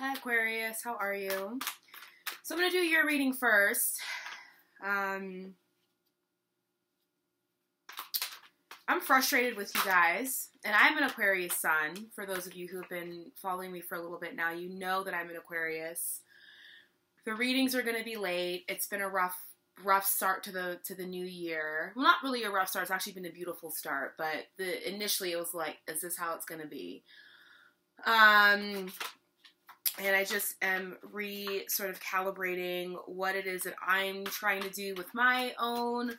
Hi Aquarius, how are you? So I'm going to do your reading first. I'm frustrated with you guys, and I'm an Aquarius sun. For those of you who've been following me for a little bit now, you know that I'm an Aquarius. The readings are going to be late. It's been a rough start to the new year. Well, not really a rough start. It's actually been a beautiful start, but initially it was like, is this how it's going to be? And I just am sort of calibrating what it is that I'm trying to do with my own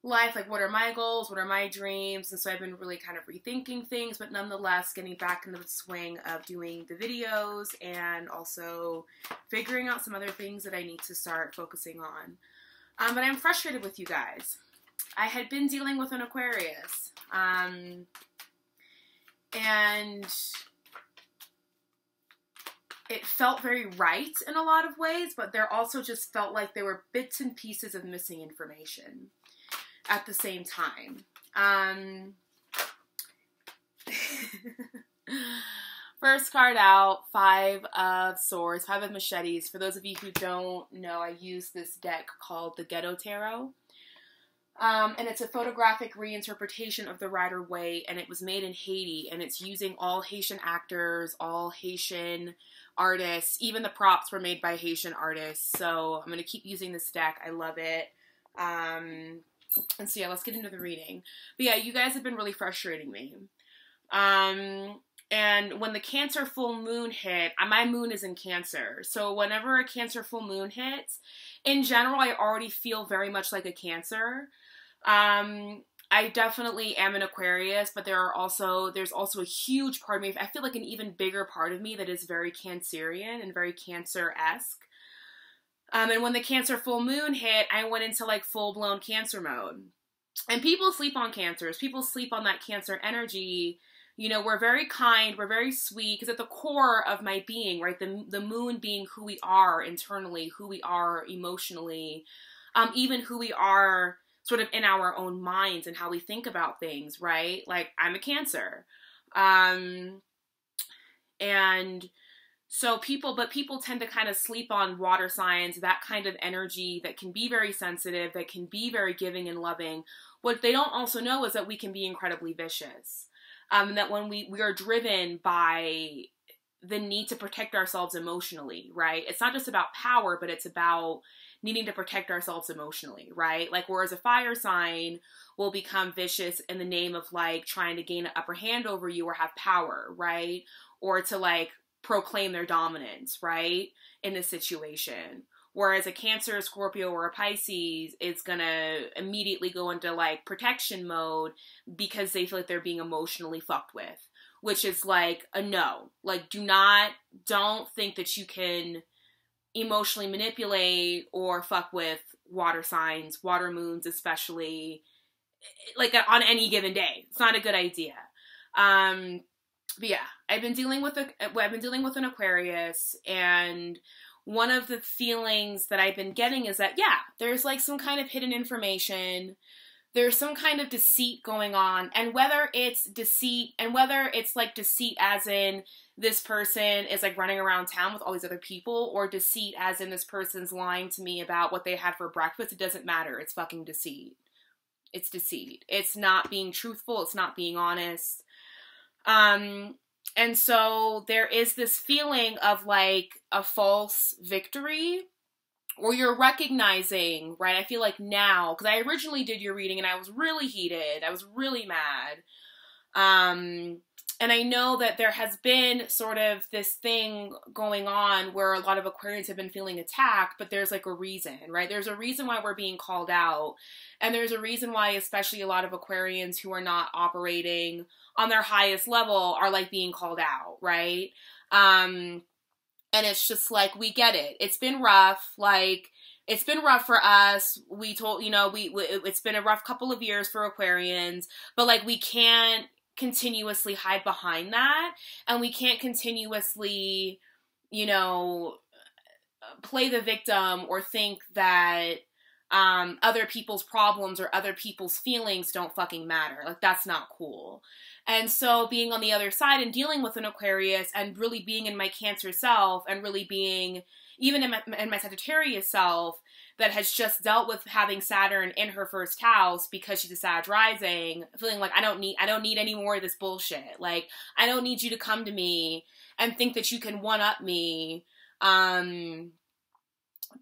life. Like, what are my goals? What are my dreams? And so I've been really kind of rethinking things, but nonetheless getting back into the swing of doing the videos and also figuring out some other things that I need to start focusing on. But I'm frustrated with you guys. I had been dealing with an Aquarius. And it felt very right in a lot of ways, but there also just felt like there were bits and pieces of missing information at the same time. First card out, 5 of Swords, 5 of Machetes. For those of you who don't know, I use this deck called the Ghetto Tarot. And it's a photographic reinterpretation of the Rider-Waite, and it was made in Haiti, and it's using all Haitian actors, all Haitian artists. Even the props were made by Haitian artists, so I'm going to keep using this deck. I love it. And so yeah, let's get into the reading. But yeah, you guys have been really frustrating me. And when the Cancer full moon hit, my moon is in Cancer, so whenever a Cancer full moon hits, in general, I already feel very much like a Cancer. I definitely am an Aquarius, but there's also a huge part of me, I feel like an even bigger part of me that is very Cancerian and very Cancer-esque. And when the Cancer full moon hit, I went into like full-blown Cancer mode. And people sleep on Cancers. People sleep on that Cancer energy. You know, we're very kind, we're very sweet, because at the core of my being, right, the moon being who we are internally, who we are emotionally, even who we are sort of in our own minds and how we think about things, right? Like, I'm a Cancer. And so people tend to kind of sleep on water signs, that kind of energy that can be very sensitive, that can be very giving and loving. What they don't also know is that we can be incredibly vicious. That when we are driven by the need to protect ourselves emotionally, right? It's not just about power, but it's about needing to protect ourselves emotionally, right? Like, whereas a fire sign will become vicious in the name of like trying to gain an upper hand over you or have power, right? Or to like proclaim their dominance, right? In a situation. Whereas a Cancer, a Scorpio, or a Pisces is gonna immediately go into like protection mode because they feel like they're being emotionally fucked with, which is like a no. Like, don't think that you can emotionally manipulate or fuck with water signs, water moons especially, like on any given day. It's not a good idea. But yeah, I've been dealing with an Aquarius, and one of the feelings that I've been getting is that, yeah, there's like some kind of hidden information. There's some kind of deceit going on. And whether it's deceit, and whether it's like deceit as in this person is like running around town with all these other people, or deceit as in this person's lying to me about what they had for breakfast, it doesn't matter. It's fucking deceit. It's deceit. It's not being truthful. It's not being honest. And so there is this feeling of like a false victory, or you're recognizing, right? I feel like now, because I originally did your reading and I was really heated. I was really mad. And I know that there has been sort of this thing going on where a lot of Aquarians have been feeling attacked, but there's like a reason, right? There's a reason why we're being called out. And there's a reason why especially a lot of Aquarians who are not operating on their highest level are like being called out, right? And it's just like, we get it. It's been rough. Like, it's been rough for us. It's been a rough couple of years for Aquarians, but like, we can't continuously hide behind that, and we can't continuously, play the victim or think that other people's problems or other people's feelings don't fucking matter. Like, that's not cool. And so being on the other side and dealing with an Aquarius and really being in my Cancer self and really being even in my Sagittarius self that has just dealt with having Saturn in her first house because she's a Sag rising, feeling like I don't need any more of this bullshit. Like, I don't need you to come to me and think that you can one-up me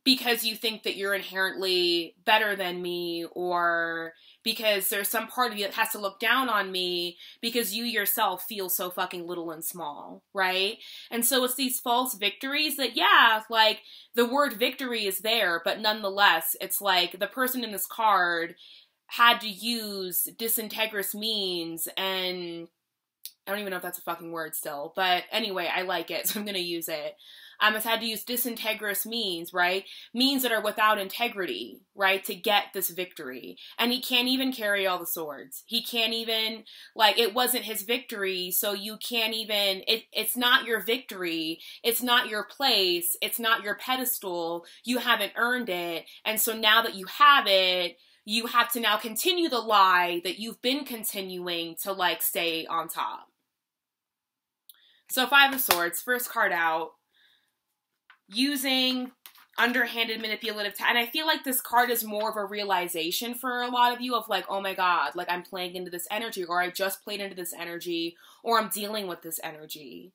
because you think that you're inherently better than me, or because there's some part of you that has to look down on me because you yourself feel so fucking little and small, right? And so it's these false victories that, yeah, like, the word victory is there, but nonetheless, it's like the person in this card had to use disintegrous means, and I don't even know if that's a fucking word still, but anyway, I like it, so I'm gonna use it. Has had to use disintegrous means, right? Means that are without integrity, right? To get this victory. And he can't even carry all the swords. He can't even, like, it wasn't his victory, so you can't even, it's not your victory. It's not your place. It's not your pedestal. You haven't earned it. And so now that you have it, you have to now continue the lie that you've been continuing to, like, stay on top. So Five of Swords, first card out. Using underhanded manipulative, and I feel like this card is more of a realization for a lot of you of like, oh my god, like I'm playing into this energy, or I just played into this energy, or I'm dealing with this energy,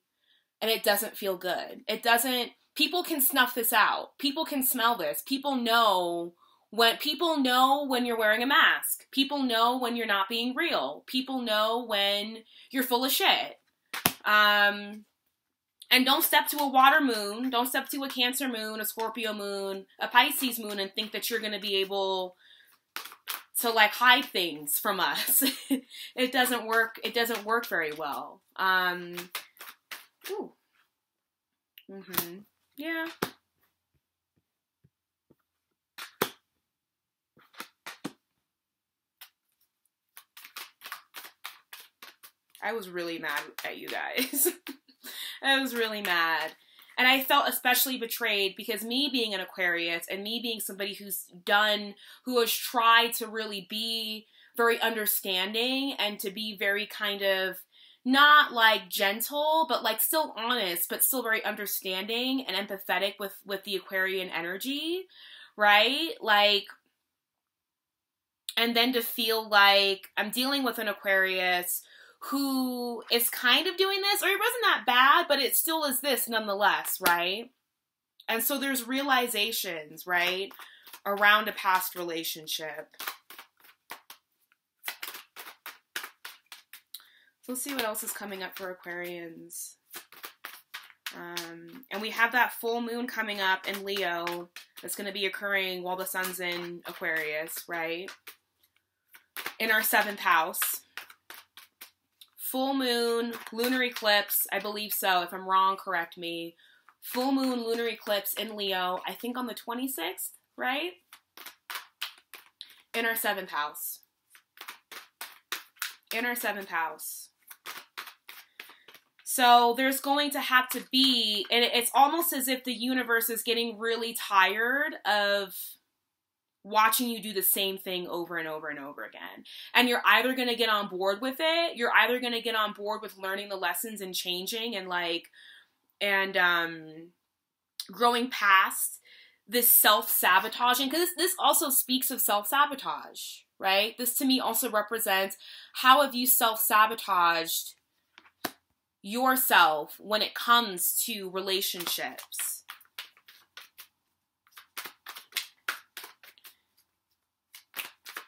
and it doesn't feel good. It doesn't, people can snuff this out. People can smell this. People know when you're wearing a mask. People know when you're not being real. People know when you're full of shit. And don't step to a water moon, don't step to a Cancer moon, a Scorpio moon, a Pisces moon, and think that you're going to be able to, like, hide things from us. It doesn't work very well. Ooh. Yeah. I was really mad at you guys. I was really mad. And I felt especially betrayed because me being an Aquarius and me being somebody who has tried to really be very understanding and to be very kind of not like gentle, but like still honest, but still very understanding and empathetic with the Aquarian energy, right? Like, and then to feel like I'm dealing with an Aquarius who is kind of doing this, or it wasn't that bad, but it still is this nonetheless, right? And so there's realizations, right, around a past relationship. So let's see what else is coming up for Aquarians. And we have that full moon coming up in Leo that's going to be occurring while the sun's in Aquarius, right? In our 7th house. Full moon, lunar eclipse, I believe so. If I'm wrong, correct me. Full moon, lunar eclipse in Leo, I think on the 26th, right? In our 7th house. In our 7th house. So there's going to have to be, and it's almost as if the universe is getting really tired of watching you do the same thing over and over and over again. And you're either going to get on board with it, you're either going to get on board with learning the lessons and changing and like, and growing past this self-sabotaging, because this also speaks of self-sabotage, right? This to me also represents how have you self-sabotaged yourself when it comes to relationships.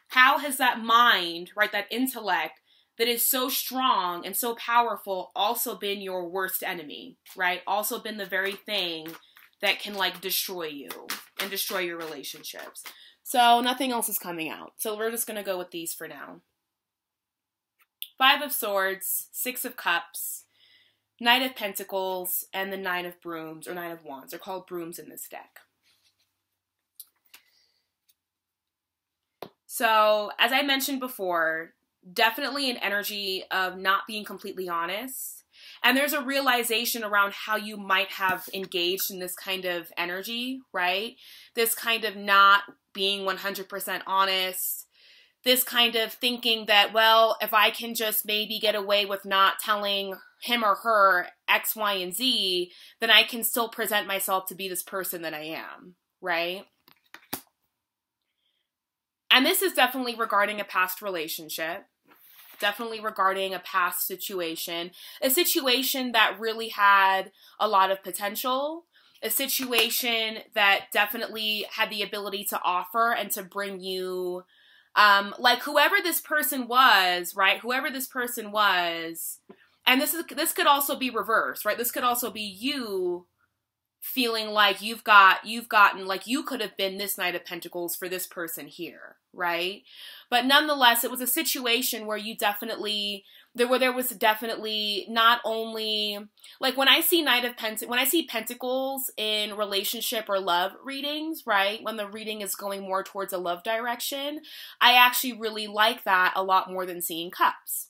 How has that mind, right, that intellect that is so strong and so powerful also been your worst enemy, right? Also been the very thing that can, like, destroy you and destroy your relationships. So nothing else is coming out. So we're just going to go with these for now. 5 of Swords, 6 of Cups, Knight of Pentacles, and the Nine of Brooms, or Nine of Wands. They're called brooms in this deck. So, as I mentioned before, definitely an energy of not being completely honest. And there's a realization around how you might have engaged in this kind of energy, right? This kind of not being 100% honest, this kind of thinking that, well, if I can just maybe get away with not telling him or her X, Y, and Z, then I can still present myself to be this person that I am, right? And this is definitely regarding a past relationship, definitely regarding a past situation, a situation that really had a lot of potential, a situation that definitely had the ability to offer and to bring you, like whoever this person was, right? Whoever this person was, and this could also be reversed, right? This could also be you feeling like you've gotten, like you could have been this Knight of Pentacles for this person here, right? But nonetheless, it was a situation where you definitely, there was definitely not only, like when I see when I see Pentacles in relationship or love readings, right? When the reading is going more towards a love direction, I actually really like that a lot more than seeing Cups.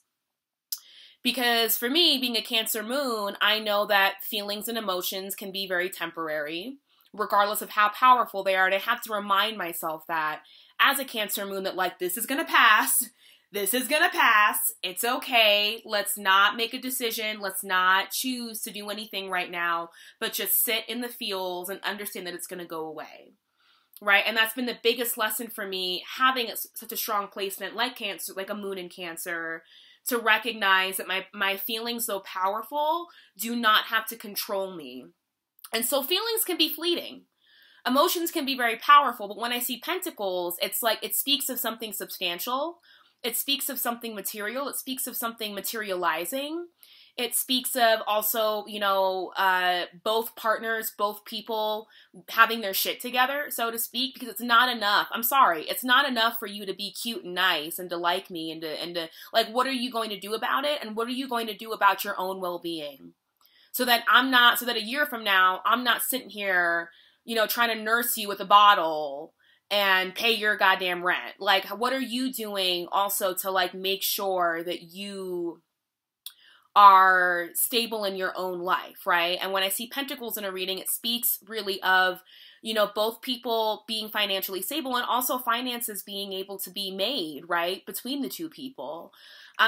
Because for me, being a Cancer moon, I know that feelings and emotions can be very temporary, regardless of how powerful they are. And I have to remind myself that as a Cancer moon, that like, this is going to pass. This is going to pass. It's okay. Let's not make a decision. Let's not choose to do anything right now, but just sit in the feels and understand that it's going to go away. Right? And that's been the biggest lesson for me, having such a strong placement like Cancer, like a moon in Cancer, to recognize that my feelings, though powerful, do not have to control me. And so feelings can be fleeting. Emotions can be very powerful, but when I see Pentacles, it's like it speaks of something substantial. It speaks of something material. It speaks of something materializing. It speaks of also, you know, both partners, both people having their shit together, so to speak, because it's not enough. I'm sorry. It's not enough for you to be cute and nice and to like me and to like, what are you going to do about it? And what are you going to do about your own well-being? So that a year from now, I'm not sitting here, you know, trying to nurse you with a bottle and pay your goddamn rent. Like, what are you doing also to like make sure that you are stable in your own life, right? And when I see Pentacles in a reading, it speaks really of, you know, both people being financially stable and also finances being able to be made, right, between the two people.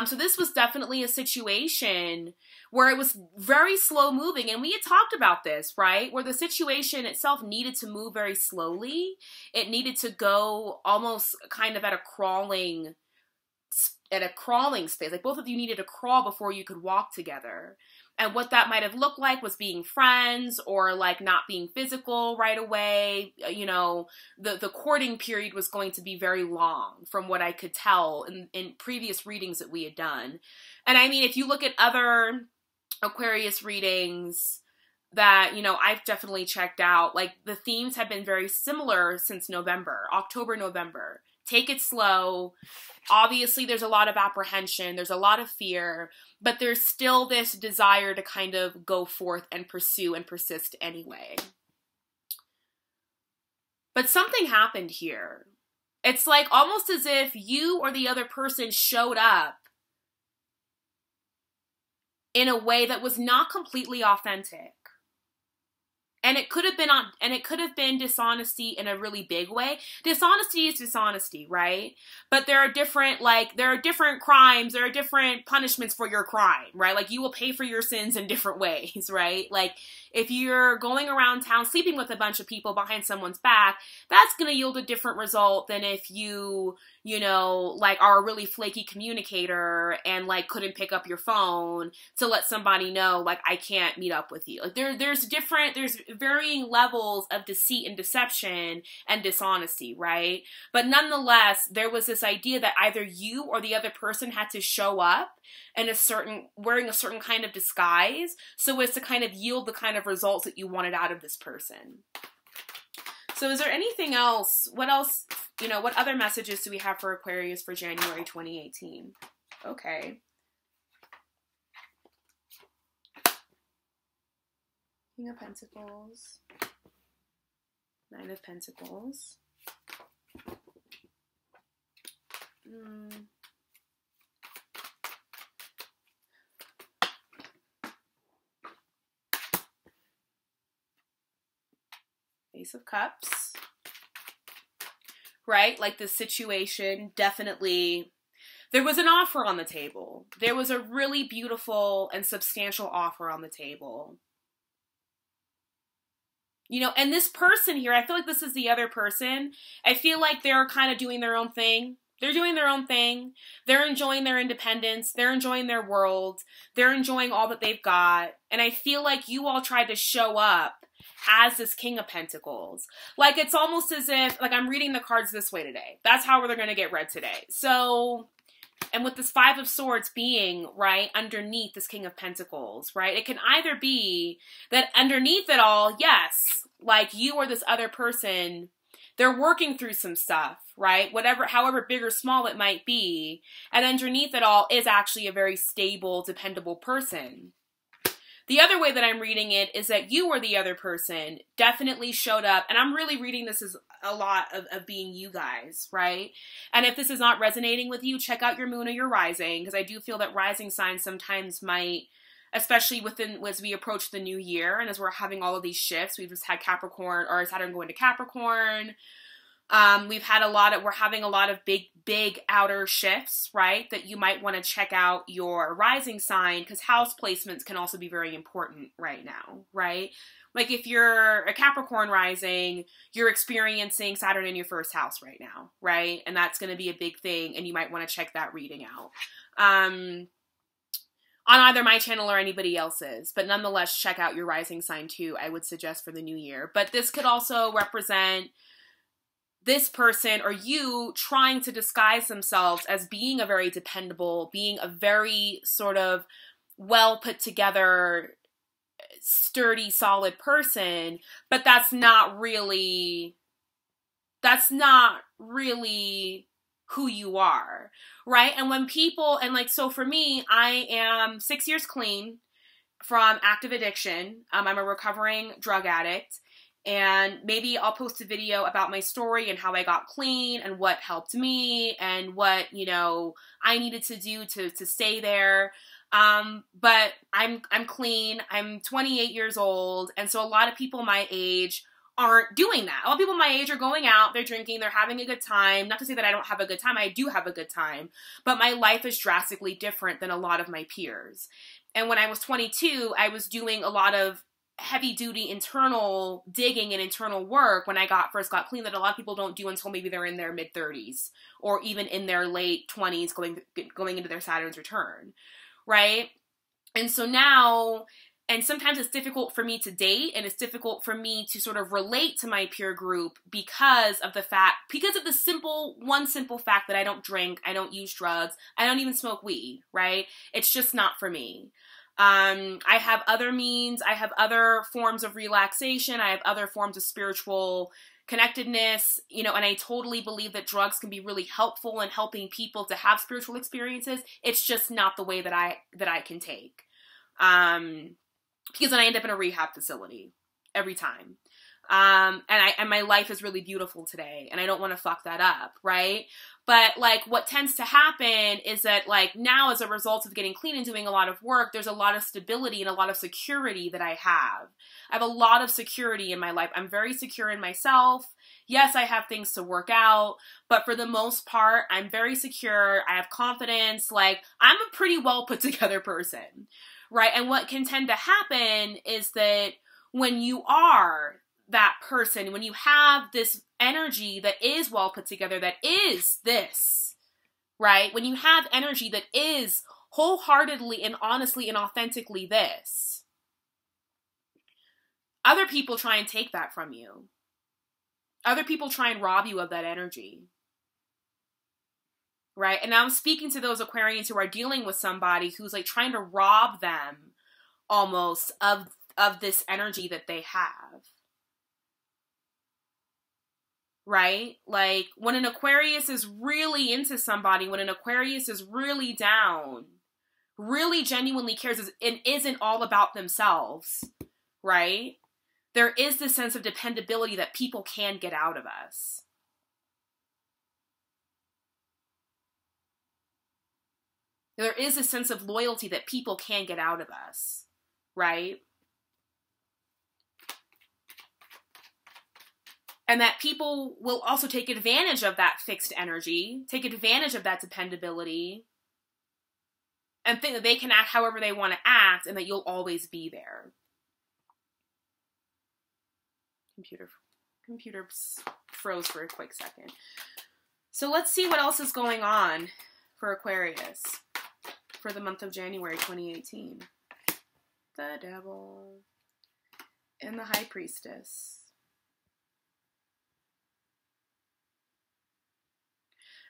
So this was definitely a situation where it was very slow moving, and we had talked about this, right, where the situation itself needed to move very slowly. It needed to go almost kind of at a crawling space. Like both of you needed to crawl before you could walk together. And what that might have looked like was being friends or like not being physical right away. You know, the courting period was going to be very long from what I could tell in previous readings that we had done. And I mean, if you look at other Aquarius readings that, you know, I've definitely checked out, like the themes have been very similar since October, November. Take it slow. Obviously, there's a lot of apprehension. There's a lot of fear, but there's still this desire to kind of go forth and pursue and persist anyway. But something happened here. It's like almost as if you or the other person showed up in a way that was not completely authentic. And it could have been dishonesty in a really big way. Dishonesty is dishonesty, right? But there are different crimes, there are different punishments for your crime, right? Like you will pay for your sins in different ways, right? Like if you're going around town sleeping with a bunch of people behind someone's back, that's going to yield a different result than if you know, like are a really flaky communicator and like couldn't pick up your phone to let somebody know, like, I can't meet up with you. Like there's varying levels of deceit and deception and dishonesty, right? But nonetheless, there was this idea that either you or the other person had to show up in wearing a certain kind of disguise so as to kind of yield the kind of results that you wanted out of this person. So is there anything else? What else, you know, what other messages do we have for Aquarius for January 2018? Okay. King of Pentacles. Nine of Pentacles. Ace of Cups. right? Like this situation, definitely, there was an offer on the table. There was a really beautiful and substantial offer on the table. You know, and this person here, I feel like this is the other person. I feel like they're kind of doing their own thing. They're doing their own thing. They're enjoying their independence. They're enjoying their world. They're enjoying all that they've got. And I feel like you all tried to show up as this King of Pentacles. Like, it's almost as if, like, I'm reading the cards this way today. That's how they're going to get read today. So, and with this Five of Swords being, right, underneath this King of Pentacles, right, it can either be that underneath it all, yes, like you or this other person, they're working through some stuff, right? Whatever, however big or small it might be. And underneath it all is actually a very stable, dependable person. The other way that I'm reading it is that you or the other person definitely showed up, and I'm really reading this as a lot of being you guys, right? And if this is not resonating with you, check out your moon or your rising, because I do feel that rising signs sometimes might, especially as we approach the new year, and as we're having all of these shifts, we've just had Capricorn, or Saturn going to Capricorn. We're having a lot of big outer shifts, right? That you might want to check out your rising sign, because house placements can also be very important right now, right? Like if you're a Capricorn rising, you're experiencing Saturn in your first house right now, right? And that's going to be a big thing, and you might want to check that reading out. On either my channel or anybody else's, but nonetheless, check out your rising sign too, I would suggest, for the new year. But this could also represent this person or you trying to disguise themselves as being a very dependable, being a very sort of well put together, sturdy, solid person, but that's not really who you are, right? And when people, and like, so for me, I am 6 years clean from active addiction. I'm a recovering drug addict. And maybe I'll post a video about my story and how I got clean and what helped me and what, you know, I needed to do to stay there. But I'm clean. I'm 28 years old. And so a lot of people my age aren't doing that. A lot of people my age are going out, they're drinking, they're having a good time. Not to say that I don't have a good time. I do have a good time. But my life is drastically different than a lot of my peers. And when I was 22, I was doing a lot of heavy-duty internal digging and internal work when I first got clean that a lot of people don't do until maybe they're in their mid-30s or even in their late 20s going into their Saturn's return, right? And so now, and sometimes it's difficult for me to date, and it's difficult for me to sort of relate to my peer group because of the simple fact that I don't drink, I don't use drugs, I don't even smoke weed, right? It's just not for me. I have other means, I have other forms of relaxation, I have other forms of spiritual connectedness, you know, and I totally believe that drugs can be really helpful in helping people to have spiritual experiences. It's just not the way that I can take. Because then I end up in a rehab facility every time. And my life is really beautiful today, and I don't want to fuck that up, right? But like what tends to happen is that like now as a result of getting clean and doing a lot of work, there's a lot of stability and a lot of security that I have. I have a lot of security in my life. I'm very secure in myself. Yes, I have things to work out, but for the most part, I'm very secure. I have confidence. Like I'm a pretty well put together person, right? And what can tend to happen is that when you are that person, when you have this energy that is well put together, that is this, right? When you have energy that is wholeheartedly and honestly and authentically this, other people try and take that from you. Other people try and rob you of that energy, right? And I'm speaking to those Aquarians who are dealing with somebody who's like trying to rob them almost of this energy that they have. Right? Like when an Aquarius is really into somebody, when an Aquarius is really down, really genuinely cares and isn't all about themselves, right? There is this sense of dependability that people can get out of us. There is a sense of loyalty that people can get out of us, right? And that people will also take advantage of that fixed energy, take advantage of that dependability, and think that they can act however they want to act, and that you'll always be there. Computer froze for a quick second. So let's see what else is going on for Aquarius for the month of January 2018. The Devil and the High Priestess.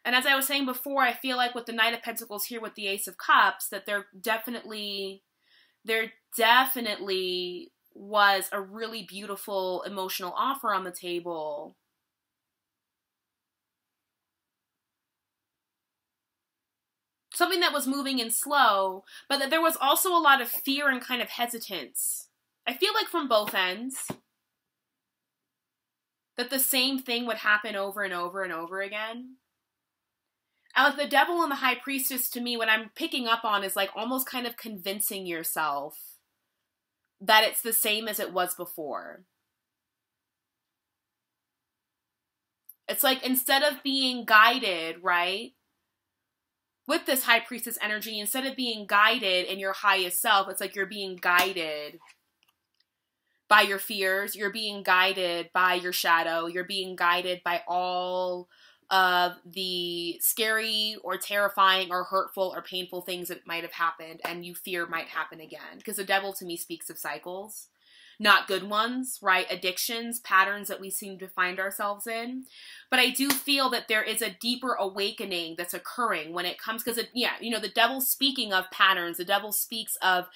And as I was saying before, I feel like with the Knight of Pentacles here with the Ace of Cups, that there definitely was a really beautiful emotional offer on the table. Something that was moving in slow, but that there was also a lot of fear and kind of hesitance. I feel like from both ends, that the same thing would happen over and over and over again. And like the Devil and the High Priestess, to me, what I'm picking up on is like almost kind of convincing yourself that it's the same as it was before. It's like instead of being guided, right, with this High Priestess energy, instead of being guided in your highest self, it's like you're being guided by your fears, you're being guided by your shadow, you're being guided by all of the scary or terrifying or hurtful or painful things that might have happened and you fear might happen again. Because the Devil to me speaks of cycles, not good ones, right? Addictions, patterns that we seem to find ourselves in. But I do feel that there is a deeper awakening that's occurring when it comes, because the Devil, speaking of patterns, the Devil speaks of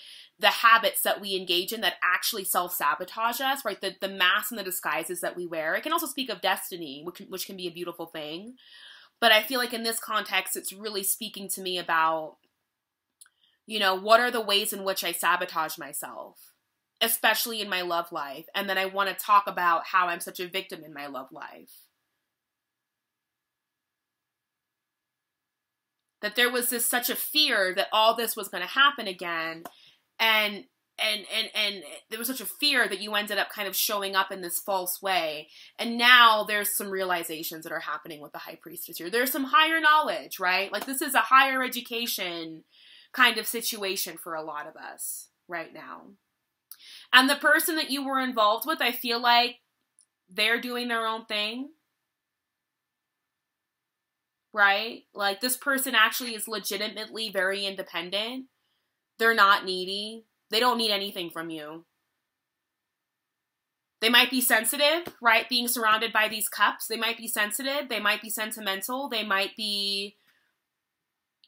the habits that we engage in that actually self-sabotage us, right? The masks and the disguises that we wear. It can also speak of destiny, which can be a beautiful thing. But I feel like in this context, it's really speaking to me about, what are the ways in which I sabotage myself, especially in my love life. And then I want to talk about how I'm such a victim in my love life. That there was such a fear that all this was going to happen again. And there was such a fear that you ended up kind of showing up in this false way. And now there's some realizations that are happening with the High Priestess here. There's some higher knowledge, right? Like this is a higher education kind of situation for a lot of us right now. And the person that you were involved with, I feel like they're doing their own thing. Right? Like this person actually is legitimately very independent. They're not needy. They don't need anything from you. They might be sensitive, right? Being surrounded by these cups. They might be sensitive. They might be sentimental. They might be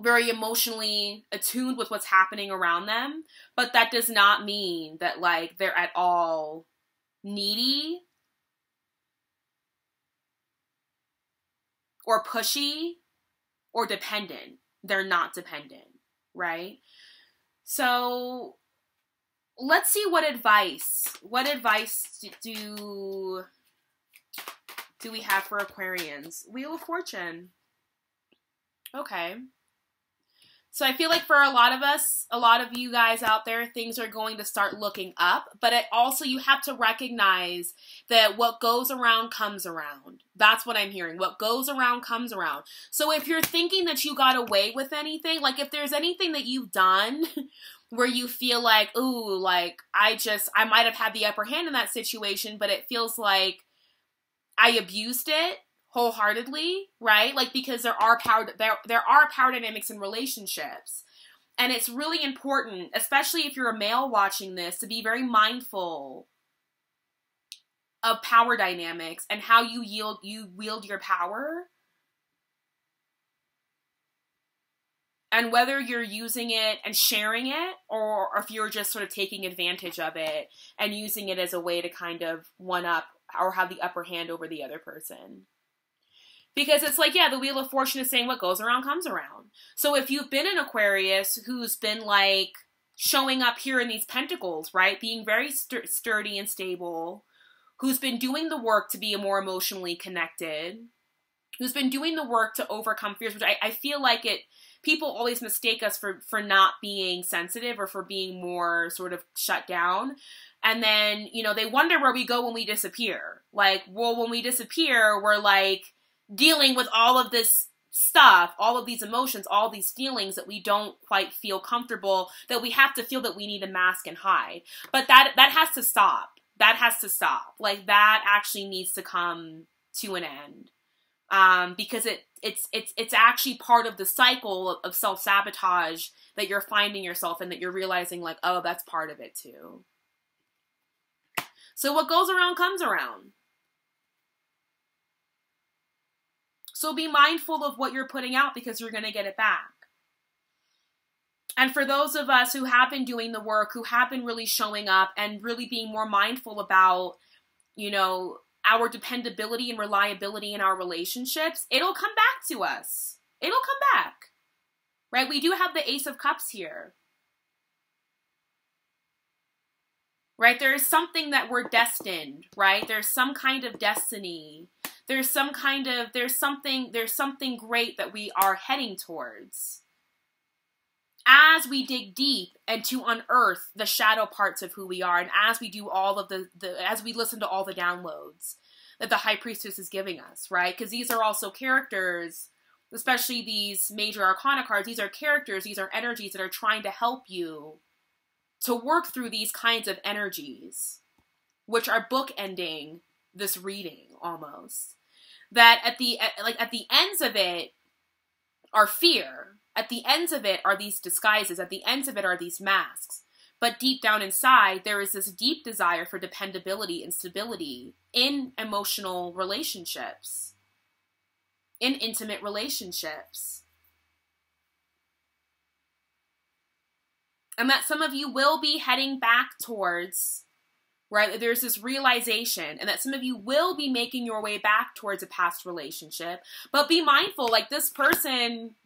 very emotionally attuned with what's happening around them. But that does not mean that like they're at all needy or pushy or dependent. They're not dependent, right? So let's see what advice do we have for Aquarians? Wheel of Fortune. Okay. So I feel like for a lot of us, a lot of you guys out there, things are going to start looking up. But you have to recognize that what goes around comes around. That's what I'm hearing. What goes around comes around. So if you're thinking that you got away with anything, like if there's anything that you've done where you feel like, ooh, like I might have had the upper hand in that situation, but it feels like I abused it wholeheartedly, right? Like because there are power dynamics in relationships. And it's really important, especially if you're a male watching this, to be very mindful of power dynamics and how you wield your power. And whether you're using it and sharing it, or if you're just sort of taking advantage of it and using it as a way to kind of one up or have the upper hand over the other person. Because it's like, the Wheel of Fortune is saying what goes around comes around. So if you've been an Aquarius who's been like showing up here in these pentacles, right? Being very sturdy and stable, who's been doing the work to be more emotionally connected, who's been doing the work to overcome fears, which I feel like people always mistake us for not being sensitive or for being more sort of shut down. And then, you know, they wonder where we go when we disappear. Like, well, when we disappear, we're like dealing with all of this stuff, all of these emotions, all these feelings that we don't quite feel comfortable, that we have to feel that we need to mask and hide. But that has to stop. That has to stop. Like, that actually needs to come to an end. Because it's actually part of the cycle of self-sabotage that you're finding yourself in, that you're realizing like, oh, that's part of it too. So what goes around comes around. So be mindful of what you're putting out, because you're going to get it back. And for those of us who have been doing the work, who have been really showing up and really being more mindful about, you know, our dependability and reliability in our relationships, it'll come back to us. It'll come back, right? We do have the Ace of Cups here, right? There is something that we're destined, right? There's some kind of destiny. There's something great that we are heading towards as we dig deep and to unearth the shadow parts of who we are, and as we do all of as we listen to all the downloads that the High Priestess is giving us, right? Because these are also characters, especially these major arcana cards. These are characters, these are energies that are trying to help you to work through these kinds of energies, which are bookending this reading almost. That at the ends of it are fear. At the ends of it are these disguises. At the ends of it are these masks. But deep down inside, there is this deep desire for dependability and stability in emotional relationships, in intimate relationships. And that some of you will be heading back towards, right? There's this realization, and that some of you will be making your way back towards a past relationship. But be mindful, like, this person,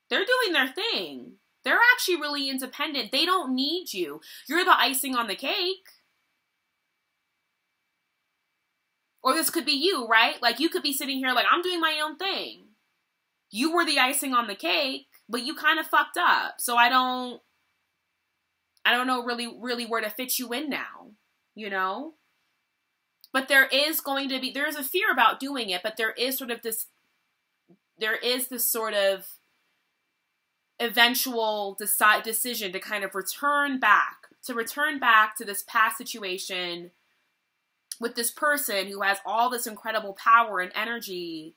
they're doing their thing. They're actually really independent. They don't need you. You're the icing on the cake. Or this could be you, right? Like, you could be sitting here like, I'm doing my own thing. You were the icing on the cake, but you kind of fucked up. So I don't know really where to fit you in now, you know? But there's a fear about doing it, but there is this sort of eventual decision to kind of return back to this past situation with this person who has all this incredible power and energy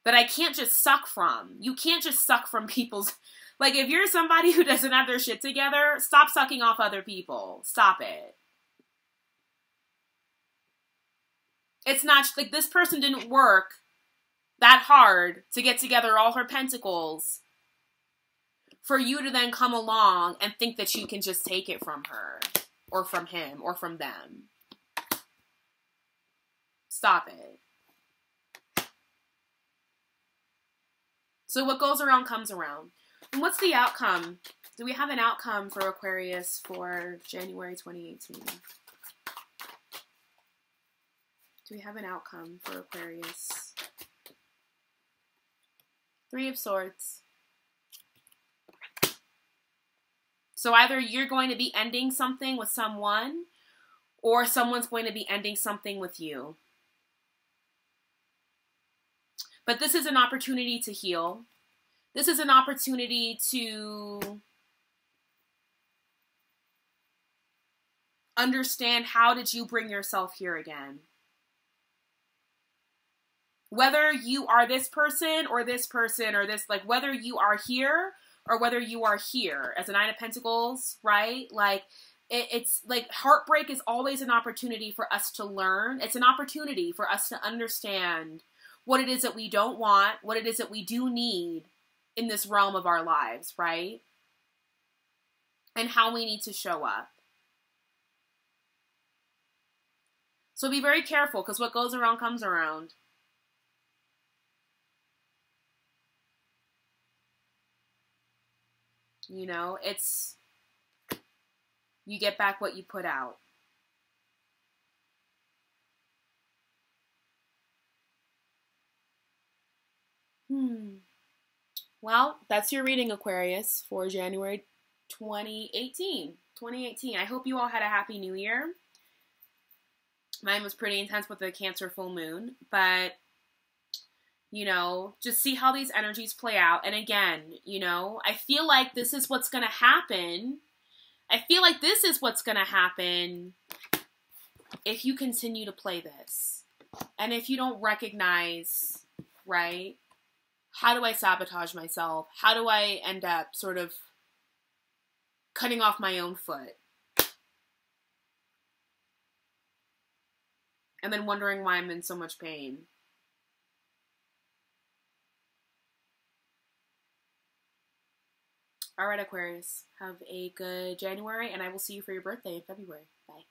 that I can't just suck from. You can't just suck from people's, like, if you're somebody who doesn't have their shit together, stop sucking off other people. Stop it. It's not, like, this person didn't work that hard to get together all her pentacles for you to then come along and think that you can just take it from her or from him or from them. Stop it. So what goes around comes around. And what's the outcome? Do we have an outcome for Aquarius for January 2018? Do we have an outcome for Aquarius? 3 of Swords. So either you're going to be ending something with someone, or someone's going to be ending something with you. But this is an opportunity to heal. This is an opportunity to understand, how did you bring yourself here again? Whether you are this person or this, like, whether you are here or whether you are here as a 9 of Pentacles, right? Like, it's like, heartbreak is always an opportunity for us to learn. It's an opportunity for us to understand what it is that we don't want, what it is that we do need in this realm of our lives, right? And how we need to show up. So be very careful, because what goes around comes around. You know, it's, you get back what you put out. Well, that's your reading, Aquarius, for January 2018. 2018. I hope you all had a happy new year. Mine was pretty intense with the Cancer full moon, but you know, just see how these energies play out. And again, you know, I feel like this is what's going to happen. I feel like this is what's going to happen if you continue to play this. And if you don't recognize, right, how do I sabotage myself? How do I end up sort of cutting off my own foot? And then wondering why I'm in so much pain. All right, Aquarius, have a good January, and I will see you for your birthday in February. Bye.